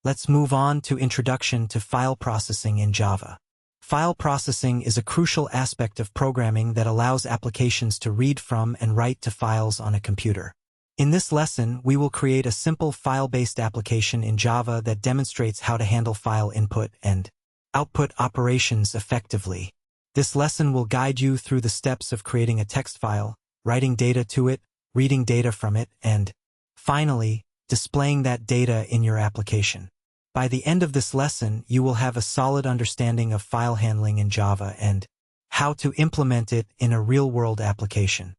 Let's move on to Introduction to File Processing in Java. File processing is a crucial aspect of programming that allows applications to read from and write to files on a computer. In this lesson, we will create a simple file-based application in Java that demonstrates how to handle file input and output operations effectively. This lesson will guide you through the steps of creating a text file, writing data to it, reading data from it, and, finally, displaying that data in your application. By the end of this lesson, you will have a solid understanding of file handling in Java and how to implement it in a real-world application.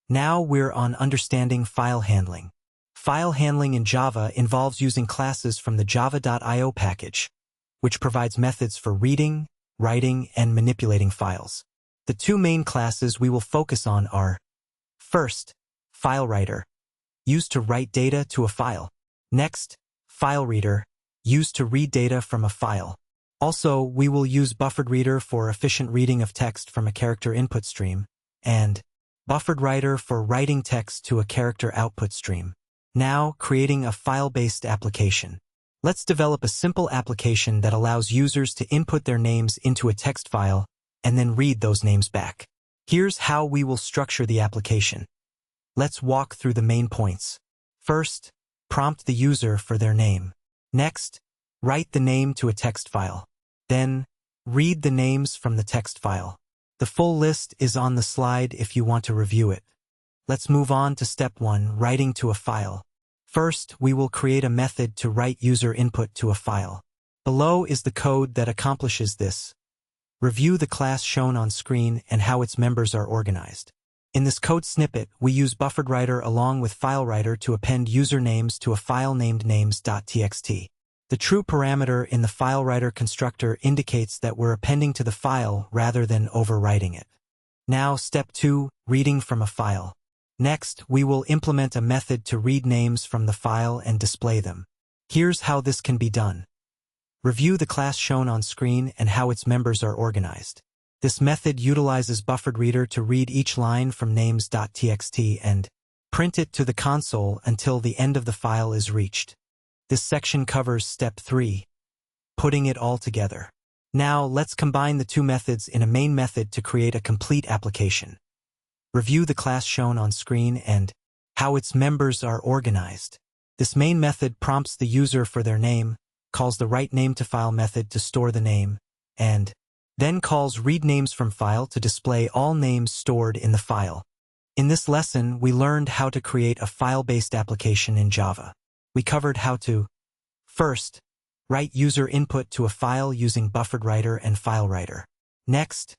Now we're on understanding file handling. File handling in Java involves using classes from the java.io package, which provides methods for reading, writing, and manipulating files. The two main classes we will focus on are: first, FileWriter, used to write data to a file. Next, FileReader, used to read data from a file. Also, we will use BufferedReader for efficient reading of text from a character input stream, and BufferedWriter for writing text to a character output stream. Now, creating a file-based application. Let's develop a simple application that allows users to input their names into a text file and then read those names back. Here's how we will structure the application. Let's walk through the main points. First, prompt the user for their name. Next, write the name to a text file. Then, read the names from the text file. The full list is on the slide if you want to review it. Let's move on to step 1, writing to a file. First, we will create a method to write user input to a file. Below is the code that accomplishes this. Review the class shown on screen and how its members are organized. In this code snippet, we use BufferedWriter along with FileWriter to append user names to a file named names.txt. The true parameter in the FileWriter constructor indicates that we're appending to the file rather than overwriting it. Now, step 2, reading from a file. Next, we will implement a method to read names from the file and display them. Here's how this can be done. Review the class shown on screen and how its members are organized. This method utilizes BufferedReader to read each line from names.txt and print it to the console until the end of the file is reached. This section covers step 3, putting it all together. Now, let's combine the two methods in a main method to create a complete application. Review the class shown on screen and how its members are organized. This main method prompts the user for their name, calls the writeNameToFile method to store the name, and then calls readNamesFromFile to display all names stored in the file. In this lesson, we learned how to create a file-based application in Java. We covered how to, first, write user input to a file using BufferedWriter and FileWriter. Next,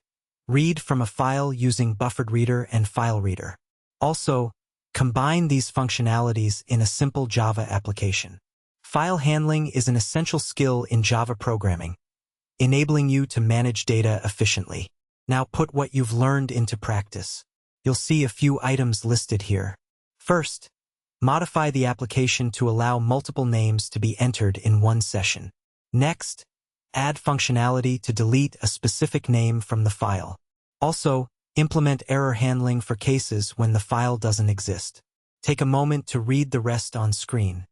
read from a file using BufferedReader and FileReader. Also, combine these functionalities in a simple Java application. File handling is an essential skill in Java programming, enabling you to manage data efficiently. Now put what you've learned into practice. You'll see a few items listed here. First, modify the application to allow multiple names to be entered in one session. Next, add functionality to delete a specific name from the file. Also, implement error handling for cases when the file doesn't exist. Take a moment to read the rest on screen.